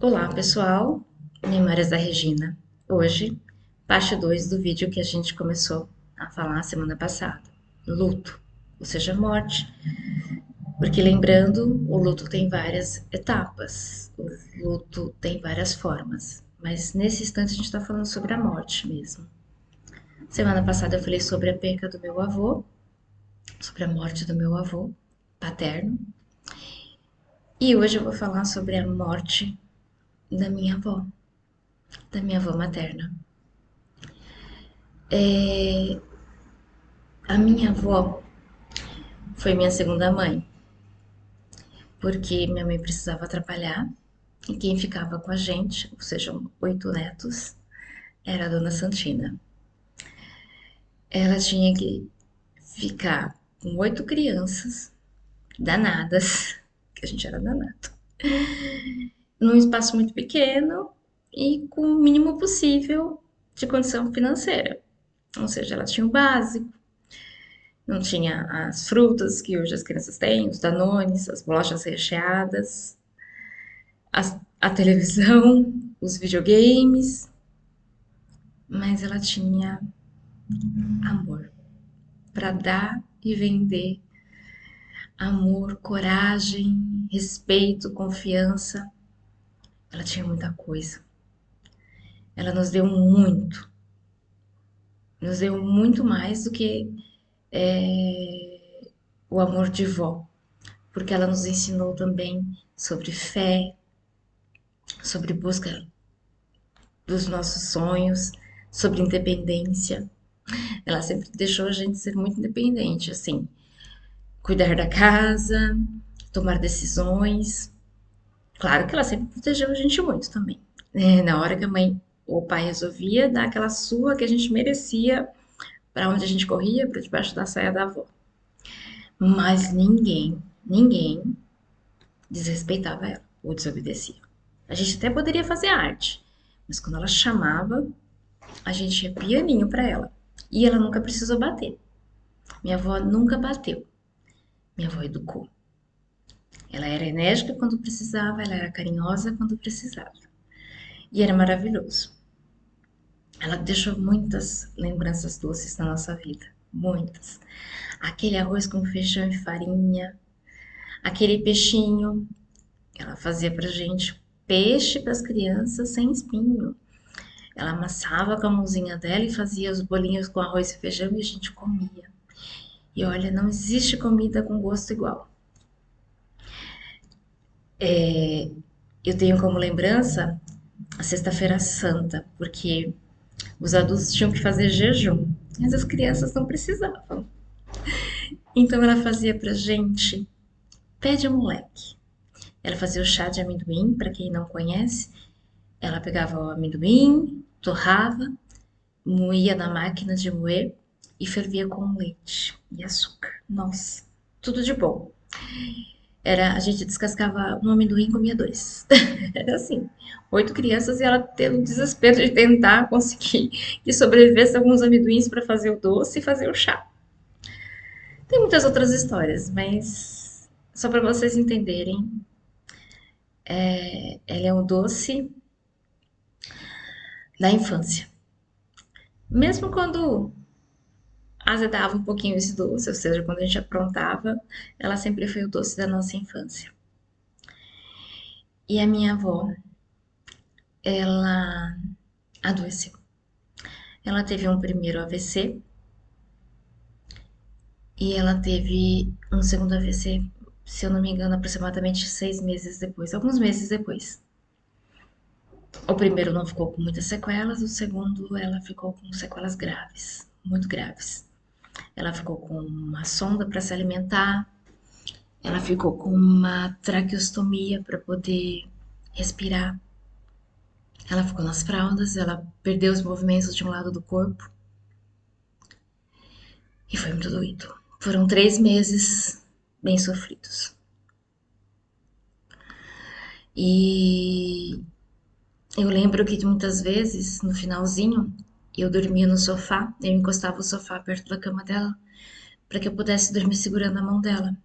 Olá, pessoal. Memórias da Regina. Hoje, parte 2 do vídeo que a gente começou a falar semana passada. Luto, ou seja, morte. Porque lembrando, o luto tem várias etapas, o luto tem várias formas. Mas nesse instante a gente está falando sobre a morte mesmo. Semana passada eu falei sobre a perca do meu avô, sobre a morte do meu avô paterno. E hoje eu vou falar sobre a morte da minha avó materna. A minha avó foi minha segunda mãe, porque minha mãe precisava trabalhar e quem ficava com a gente, ou seja, 8 netos, era a dona Santina. Ela tinha que ficar com 8 crianças danadas, que a gente era danado, num espaço muito pequeno e com o mínimo possível de condição financeira. Ou seja, ela tinha o básico, não tinha as frutas que hoje as crianças têm, os danones, as bolachas recheadas, a televisão, os videogames, mas ela tinha amor para dar e vender. Amor, coragem, respeito, confiança. Ela tinha muita coisa. Ela nos deu muito mais do que o amor de vó, porque ela nos ensinou também sobre fé, sobre busca dos nossos sonhos, sobre independência. Ela sempre deixou a gente ser muito independente, assim, cuidar da casa, tomar decisões. Claro que ela sempre protegeu a gente muito também. Na hora que a mãe ou o pai resolvia dar aquela surra que a gente merecia, para onde a gente corria, para debaixo da saia da avó. Mas ninguém desrespeitava ela ou desobedecia. A gente até poderia fazer arte, mas quando ela chamava, a gente ia pianinho para ela. E ela nunca precisou bater. Minha avó nunca bateu. Minha avó educou. Ela era enérgica quando precisava, ela era carinhosa quando precisava. E era maravilhoso. Ela deixou muitas lembranças doces na nossa vida. Muitas. Aquele arroz com feijão e farinha, aquele peixinho. Ela fazia pra gente peixe para as crianças sem espinho. Ela amassava com a mãozinha dela e fazia os bolinhos com arroz e feijão e a gente comia. E olha, não existe comida com gosto igual. Eu tenho como lembrança a Sexta-feira Santa, porque os adultos tinham que fazer jejum, mas as crianças não precisavam. Então ela fazia pra gente pé de moleque. Ela fazia o chá de amendoim, para quem não conhece. Ela pegava o amendoim, torrava, moía na máquina de moer e fervia com leite e açúcar. Nossa, tudo de bom. Era, a gente descascava um amendoim e comia dois. Era assim, 8 crianças e ela tendo o desespero de tentar conseguir que sobrevivesse alguns amendoins para fazer o doce e fazer o chá. Tem muitas outras histórias, mas só para vocês entenderem, ela é um doce da infância. Mesmo quando azedava um pouquinho esse doce, ou seja, quando a gente aprontava, ela sempre foi o doce da nossa infância. E a minha avó, ela adoeceu. Ela teve um primeiro AVC e ela teve um segundo AVC, se eu não me engano, aproximadamente 6 meses depois, alguns meses depois. O primeiro não ficou com muitas sequelas, o segundo ela ficou com sequelas graves, muito graves. Ela ficou com uma sonda para se alimentar, ela ficou com uma traqueostomia para poder respirar. Ela ficou nas fraldas, ela perdeu os movimentos de um lado do corpo e foi muito doído. Foram 3 meses bem sofridos. E eu lembro que muitas vezes, no finalzinho, eu dormia no sofá, eu encostava o sofá perto da cama dela, para que eu pudesse dormir segurando a mão dela.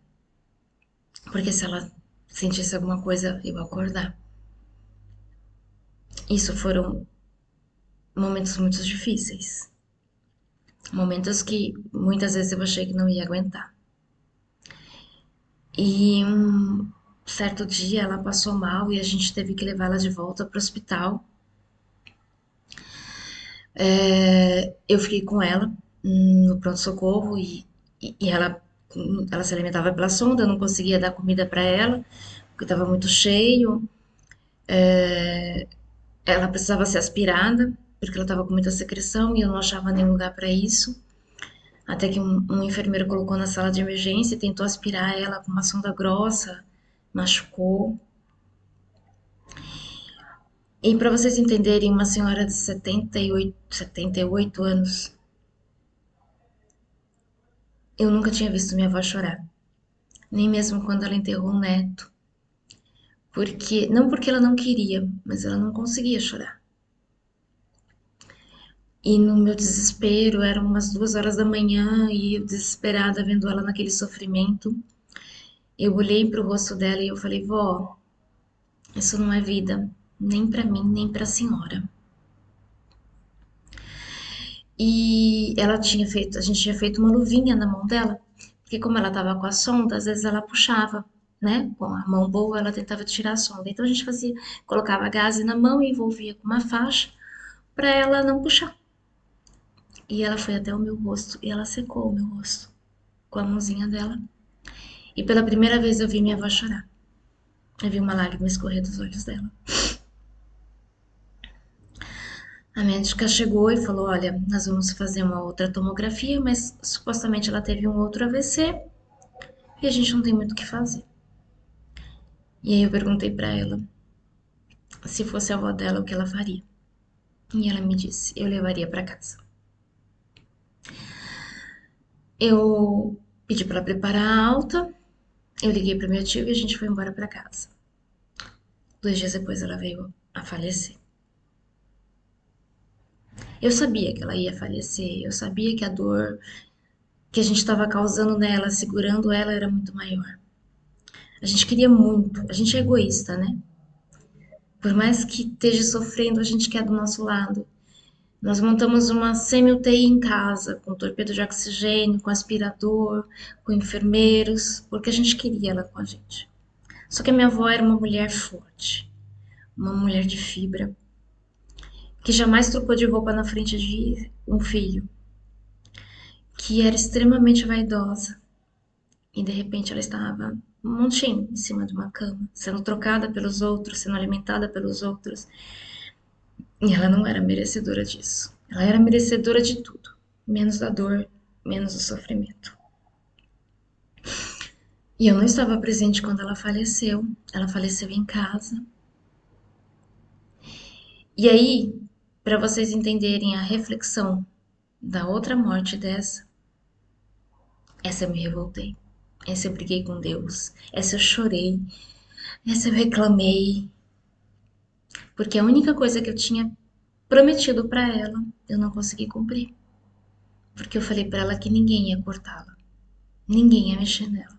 Porque se ela sentisse alguma coisa, eu ia acordar. Isso foram momentos muito difíceis. Momentos que muitas vezes eu achei que não ia aguentar. E certo dia ela passou mal e a gente teve que levá-la de volta para o hospital. Eu fiquei com ela no pronto-socorro e ela se alimentava pela sonda, eu não conseguia dar comida para ela, porque estava muito cheio. Ela precisava ser aspirada, porque ela estava com muita secreção e eu não achava nenhum lugar para isso. Até que um enfermeiro colocou na sala de emergência e tentou aspirar ela com uma sonda grossa, machucou. E para vocês entenderem, uma senhora de 78 anos, eu nunca tinha visto minha avó chorar, nem mesmo quando ela enterrou um neto. Não porque ela não queria, mas ela não conseguia chorar. E no meu desespero, eram umas 2 horas da manhã e eu desesperada vendo ela naquele sofrimento, eu olhei para o rosto dela e eu falei, vó, isso não é vida, nem para mim, nem para a senhora. E a gente tinha feito uma luvinha na mão dela, porque como ela estava com a sonda, às vezes ela puxava, né? Com a mão boa, ela tentava tirar a sonda. Então a gente fazia, colocava gás na mão e envolvia com uma faixa para ela não puxar. E ela foi até o meu rosto e ela secou o meu rosto com a mãozinha dela. E pela primeira vez eu vi minha avó chorar. Eu vi uma lágrima escorrer dos olhos dela. A médica chegou e falou: Olha, nós vamos fazer uma outra tomografia, mas supostamente ela teve um outro AVC e a gente não tem muito o que fazer. E aí eu perguntei pra ela se fosse a avó dela o que ela faria. E ela me disse: Eu levaria pra casa. Eu pedi pra ela preparar a alta, eu liguei pro meu tio e a gente foi embora pra casa. 2 dias depois ela veio a falecer. Eu sabia que ela ia falecer, eu sabia que a dor que a gente estava causando nela, segurando ela, era muito maior. A gente queria muito, a gente é egoísta, né? Por mais que esteja sofrendo, a gente quer do nosso lado. Nós montamos uma semi-UTI em casa, com torpedo de oxigênio, com aspirador, com enfermeiros, porque a gente queria ela com a gente. Só que a minha avó era uma mulher forte, uma mulher de fibra, que jamais trocou de roupa na frente de um filho, que era extremamente vaidosa. E de repente ela estava um montinho em cima de uma cama, sendo trocada pelos outros, sendo alimentada pelos outros. E ela não era merecedora disso. Ela era merecedora de tudo, menos da dor, menos do sofrimento. E eu não estava presente quando ela faleceu. Ela faleceu em casa. E aí, para vocês entenderem a reflexão da outra morte dessa, essa eu me revoltei. Essa eu briguei com Deus. Essa eu chorei. Essa eu reclamei. Porque a única coisa que eu tinha prometido para ela, eu não consegui cumprir. Porque eu falei para ela que ninguém ia cortá-la. Ninguém ia mexer nela.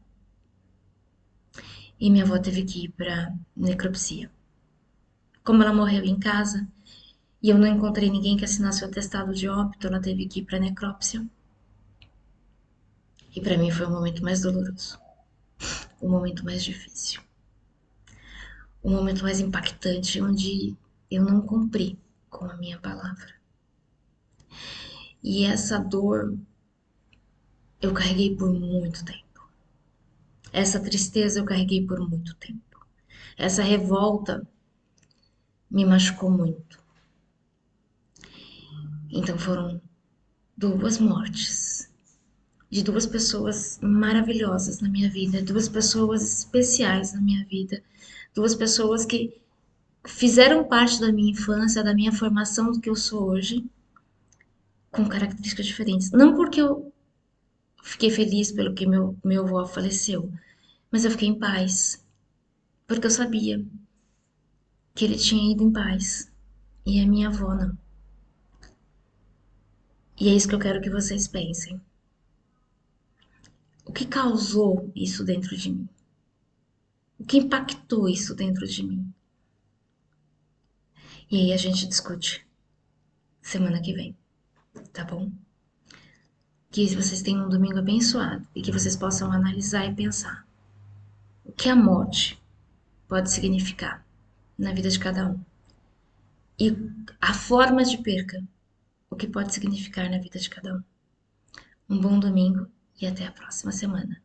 E minha avó teve que ir para necropsia. Como ela morreu em casa e eu não encontrei ninguém que assinasse o atestado de óbito, ela teve que ir para necrópsia. E para mim foi o momento mais doloroso, o momento mais difícil, o momento mais impactante, onde eu não cumpri com a minha palavra. E essa dor eu carreguei por muito tempo. Essa tristeza eu carreguei por muito tempo. Essa revolta me machucou muito. Então foram 2 mortes de 2 pessoas maravilhosas na minha vida, 2 pessoas especiais na minha vida, 2 pessoas que fizeram parte da minha infância, da minha formação do que eu sou hoje, com características diferentes. Não porque eu fiquei feliz pelo que meu avô faleceu, mas eu fiquei em paz, porque eu sabia que ele tinha ido em paz e a minha avó não. E é isso que eu quero que vocês pensem. O que causou isso dentro de mim? O que impactou isso dentro de mim? E aí a gente discute semana que vem, tá bom? Que vocês tenham um domingo abençoado e que vocês possam analisar e pensar o que a morte pode significar na vida de cada um e a forma de perca, o que pode significar na vida de cada um. Um bom domingo e até a próxima semana.